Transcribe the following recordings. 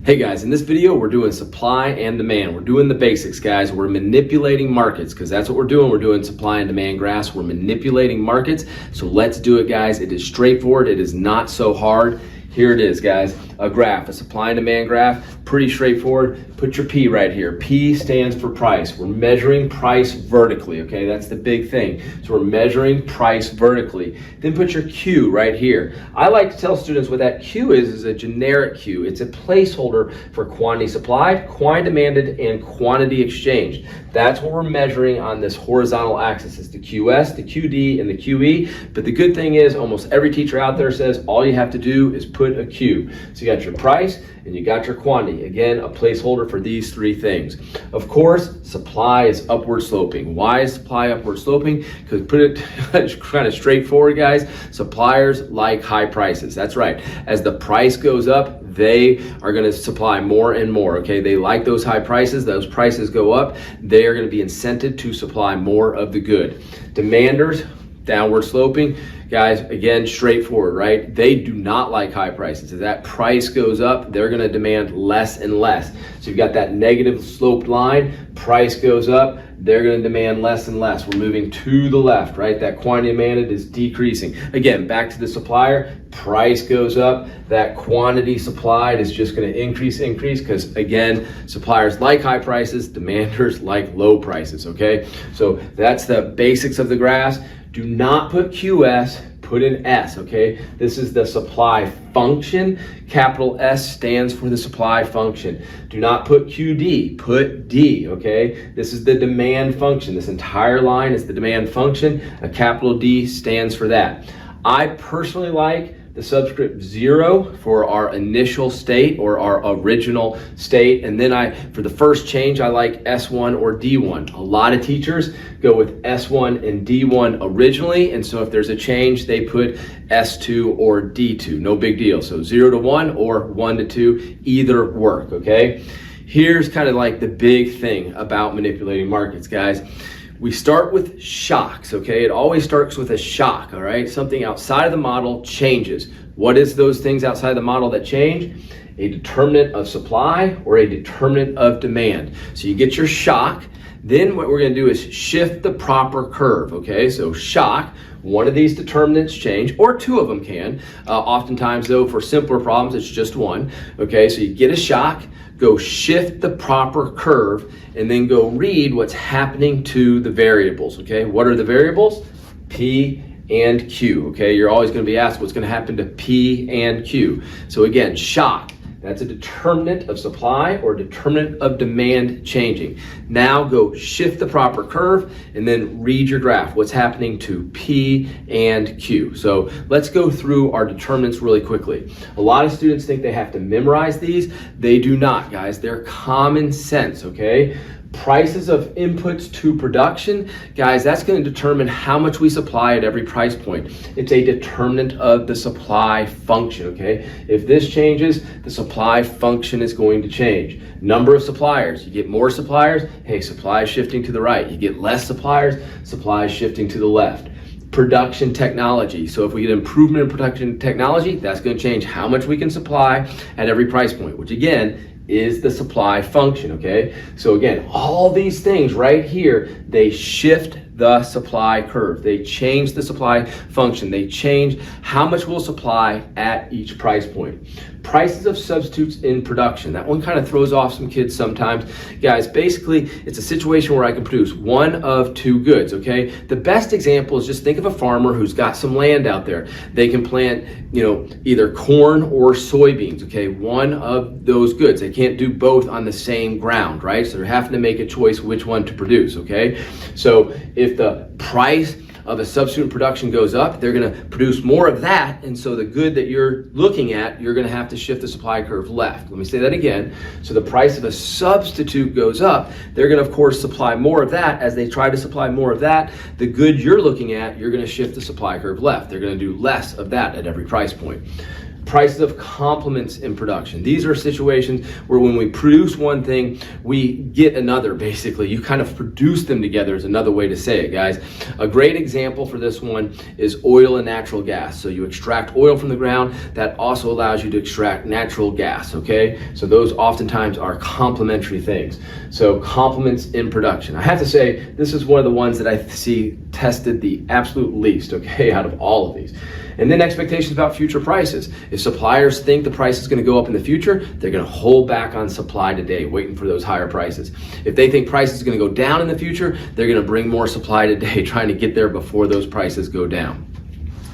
Hey guys, in this video we're doing supply and demand. We're doing the basics, guys. We're manipulating markets because that's what we're doing. We're doing supply and demand graphs. We're manipulating markets. So let's do it, guys. It is straightforward. It is not so hard. Here it is, guys. A graph, a supply and demand graph. Pretty straightforward. Put your P right here. P stands for price. We're measuring price vertically, okay? That's the big thing. So we're measuring price vertically. Then put your Q right here. I like to tell students what that Q is a generic Q. It's a placeholder for quantity supplied, quantity demanded, and quantity exchanged. That's what we're measuring on this horizontal axis. It's the QS, the QD, and the QE. But the good thing is almost every teacher out there says all you have to do is put a Q. So you got your price and you got your quantity. Again, a placeholder for these three things. Of course, supply is upward sloping. Why is supply upward sloping? Because put it kind of straightforward, guys, suppliers like high prices. That's right. As the price goes up, they are going to supply more and more, okay? They like those high prices. Those prices go up. They are going to be incented to supply more of the good. Demanders, downward sloping. Guys, again, straightforward, right? They do not like high prices. As that price goes up, they're going to demand less and less. So you've got that negative sloped line. Price goes up, they're going to demand less and less. We're moving to the left, right? That quantity demanded is decreasing. Again, back to the supplier. Price goes up. That quantity supplied is just going to increase because, again, suppliers like high prices, demanders like low prices, okay? So that's the basics of the graphs. Do not put QS, put an S, okay? This is the supply function. Capital S stands for the supply function. Do not put QD, put D, okay? This is the demand function. This entire line is the demand function. A capital D stands for that. I personally like the subscript 0 for our initial state or our original state. And then for the first change, I like S1 or D1. A lot of teachers go with S1 and D1 originally. And so if there's a change, they put S2 or D2. No big deal. So 0 to 1 or 1 to 2, either work, okay? Here's kind of like the big thing about manipulating markets, guys. We start with shocks, okay? It always starts with a shock, all right? Something outside of the model changes. What is those things outside the model that change? A determinant of supply or a determinant of demand. So you get your shock. Then what we're gonna do is shift the proper curve, okay? So shock, one of these determinants change, or two of them can. Oftentimes though, for simpler problems, it's just one, okay? So you get a shock, go shift the proper curve, and then go read what's happening to the variables, okay? What are the variables? P and Q, okay? You're always gonna be asked what's gonna happen to P and Q. So again, shock, that's a determinant of supply or determinant of demand changing. Now go shift the proper curve and then read your graph. What's happening to P and Q? So let's go through our determinants really quickly. A lot of students think they have to memorize these. They do not, guys. They're common sense, okay? Prices of inputs to production, guys, that's going to determine how much we supply at every price point. It's a determinant of the supply function, okay? If this changes, the supply function is going to change. Number of suppliers, you get more suppliers, hey, supply is shifting to the right. You get less suppliers, supply is shifting to the left. Production technology. So if we get improvement in production technology, that's going to change how much we can supply at every price point, which again, is the supply function, okay? So again, all these things right here, they shift the supply curve. They change the supply function. They change how much we'll supply at each price point. Prices of substitutes in production. That one kind of throws off some kids sometimes. Guys, basically, it's a situation where I can produce one of two goods, okay? The best example is just think of a farmer who's got some land out there. They can plant, either corn or soybeans, okay? One of those goods. They can't do both on the same ground, right? So they're having to make a choice which one to produce, okay? So if the price of a substitute production goes up, they're going to produce more of that, and so the good that you're looking at, you're going to have to shift the supply curve left. Let me say that again. So the price of a substitute goes up, they're going to of course supply more of that. As they try to supply more of that, the good you're looking at, you're going to shift the supply curve left. They're going to do less of that at every price point. Prices of complements in production. These are situations where when we produce one thing, we get another, basically. You kind of produce them together is another way to say it, guys. A great example for this one is oil and natural gas. So you extract oil from the ground, that also allows you to extract natural gas, okay? So those oftentimes are complementary things. So complements in production. I have to say, this is one of the ones that I see tested the absolute least, okay, out of all of these. And then expectations about future prices. If suppliers think the price is going to go up in the future, they're going to hold back on supply today, waiting for those higher prices. If they think prices are going to go down in the future, they're going to bring more supply today, trying to get there before those prices go down.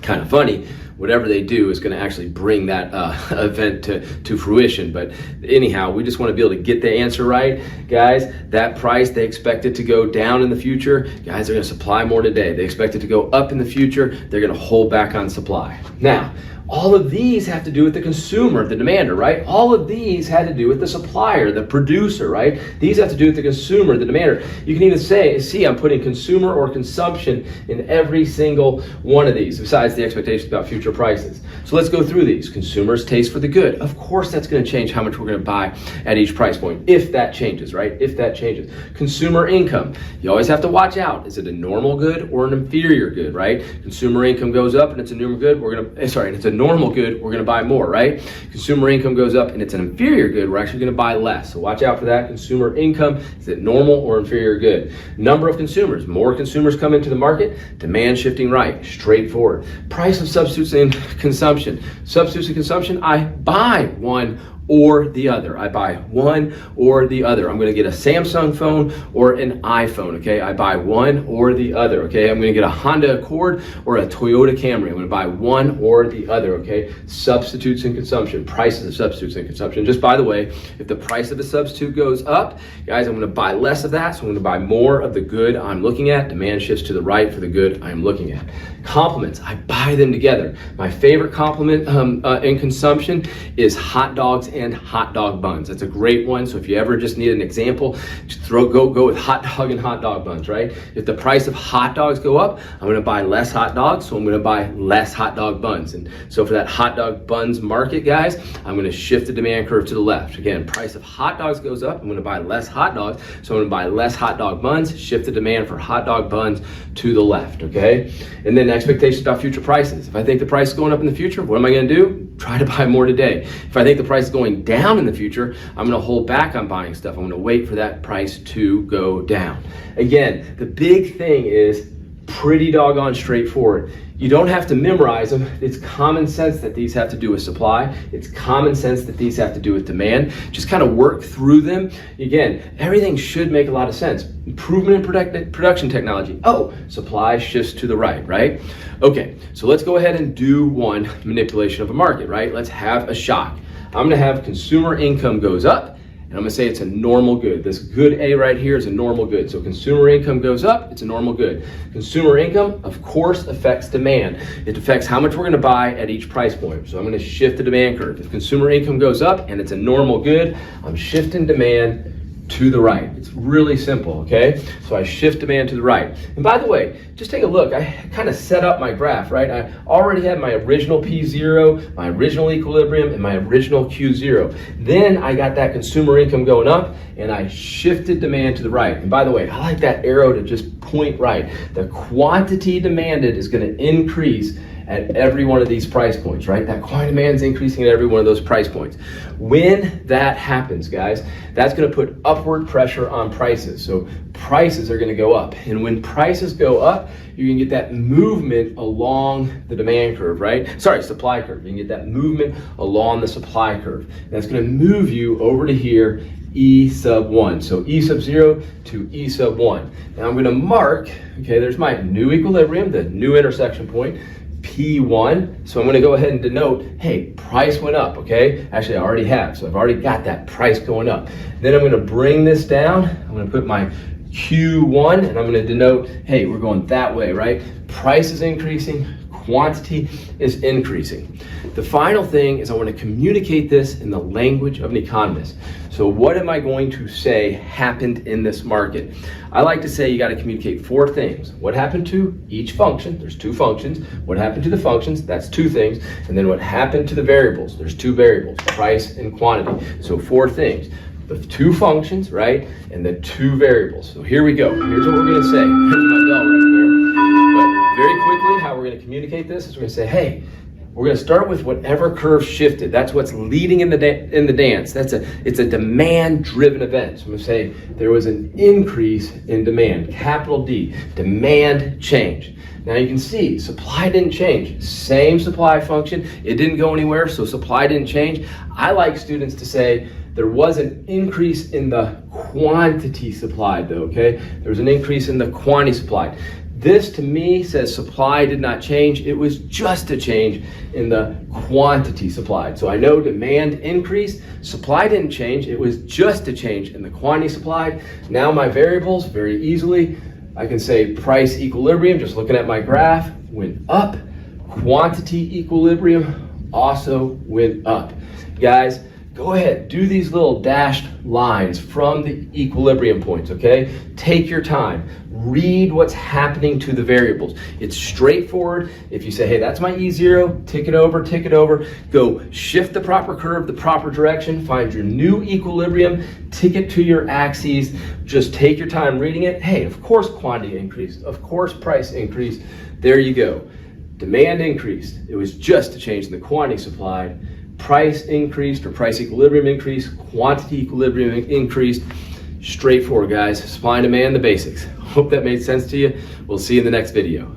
Kind of funny. Whatever they do is going to actually bring that event to fruition. But anyhow, we just want to be able to get the answer right. Guys, that price, they expect it to go down in the future. Guys, they're going to supply more today. They expect it to go up in the future. They're going to hold back on supply. Now, all of these have to do with the consumer, the demander, right? All of these had to do with the supplier, the producer, right? These have to do with the consumer, the demander. You can even see I'm putting consumer or consumption in every single one of these, besides the expectations about future prices. So let's go through these. Consumers' taste for the good. Of course, that's going to change how much we're going to buy at each price point, if that changes, right? If that changes. Consumer income. You always have to watch out. Is it a normal good or an inferior good, right? Consumer income goes up and it's a normal good, it's a normal good, we're going to buy more, right? Consumer income goes up and it's an inferior good, we're actually going to buy less. So watch out for that. Consumer income, is it normal or inferior good? Number of consumers. More consumers come into the market, demand shifting right, straightforward. Price of substitutes in consumption. Substitutes in consumption, I buy one or the other. I buy one or the other. I'm going to get a Samsung phone or an iPhone, okay? I buy one or the other, okay? I'm going to get a Honda Accord or a Toyota Camry. I'm going to buy one or the other, okay? Substitutes in consumption, prices of substitutes in consumption. Just by the way, if the price of a substitute goes up, guys, I'm going to buy less of that, so I'm going to buy more of the good I'm looking at. Demand shifts to the right for the good I'm looking at. Complements, I buy them together. My favorite complement in consumption is hot dogs and hot dog buns. That's a great one. So if you ever just need an example, just go with hot dog and hot dog buns, right? If the price of hot dogs go up, I'm going to buy less hot dogs, so I'm going to buy less hot dog buns. And so for that hot dog buns market, guys, I'm going to shift the demand curve to the left. Again, price of hot dogs goes up, I'm going to buy less hot dogs, so I'm going to buy less hot dog buns, shift the demand for hot dog buns to the left, okay? And then expectations about future prices. If I think the price is going up in the future, what am I going to do? Try to buy more today. If I think the price is going down in the future, I'm going to hold back on buying stuff. I'm going to wait for that price to go down. Again, the big thing is pretty doggone straightforward. You don't have to memorize them. It's common sense that these have to do with supply. It's common sense that these have to do with demand. Just kind of work through them. Again, everything should make a lot of sense. Improvement in production technology. Oh, supply shifts to the right, right? Okay, so let's go ahead and do one manipulation of a market, right? Let's have a shock. I'm going to have consumer income goes up, and I'm going to say it's a normal good. This good A right here is a normal good. So consumer income goes up, it's a normal good. Consumer income, of course, affects demand. It affects how much we're going to buy at each price point. So I'm going to shift the demand curve. If consumer income goes up and it's a normal good, I'm shifting demand to the right. It's really simple, okay? So I shift demand to the right. And by the way, just take a look. I kind of set up my graph, right? I already had my original P0, my original equilibrium, and my original Q0. Then I got that consumer income going up, and I shifted demand to the right. And by the way, I like that arrow to just point right. The quantity demanded is going to increase at every one of these price points, right? That quantity demand is increasing at every one of those price points. When that happens, guys, that's going to put upward pressure on prices. So prices are going to go up. And when prices go up, you can get that movement along the demand curve, right? Sorry, supply curve. You can get that movement along the supply curve. That's going to move you over to here, E sub 1. So E sub 0 to E sub 1. Now I'm going to mark, okay, there's my new equilibrium, the new intersection point, P1. So I'm going to go ahead and denote, hey, price went up, okay? Actually, I already have, so I've already got that price going up. Then I'm going to bring this down. I'm going to put my Q1, and I'm going to denote, hey, we're going that way, right? Price is increasing, quantity is increasing. The final thing is I want to communicate this in the language of an economist. So what am I going to say happened in this market? I like to say you got to communicate 4 things. What happened to each function? There's 2 functions. What happened to the functions? That's 2 things. And then what happened to the variables? There's 2 variables, price and quantity. So 4 things. The 2 functions, right? And the 2 variables. So here we go. Here's what we're going to say. Here's my bell right there. But very quickly, how we're going to communicate this is we're going to say, hey, we're going to start with whatever curve shifted. That's what's leading in the dance. It's a demand-driven event. So I'm going to say there was an increase in demand, capital D, demand change. Now you can see supply didn't change. Same supply function. It didn't go anywhere, so supply didn't change. I like students to say there was an increase in the quantity supplied though, okay? There was an increase in the quantity supplied. This to me says supply did not change. It was just a change in the quantity supplied. So I know demand increased, supply didn't change. It was just a change in the quantity supplied. Now my variables, very easily, I can say price equilibrium, just looking at my graph, went up. Quantity equilibrium also went up. Guys, go ahead, do these little dashed lines from the equilibrium points, okay? Take your time. Read what's happening to the variables. It's straightforward. If you say, hey, that's my E0, tick it over, go shift the proper curve, the proper direction, find your new equilibrium, tick it to your axes, just take your time reading it. Hey, of course quantity increased, of course price increased. There you go. Demand increased. It was just a change in the quantity supplied. Price increased or price equilibrium increased, quantity equilibrium increased. Straightforward, guys. Supply and demand, the basics. Hope that made sense to you. We'll see you in the next video.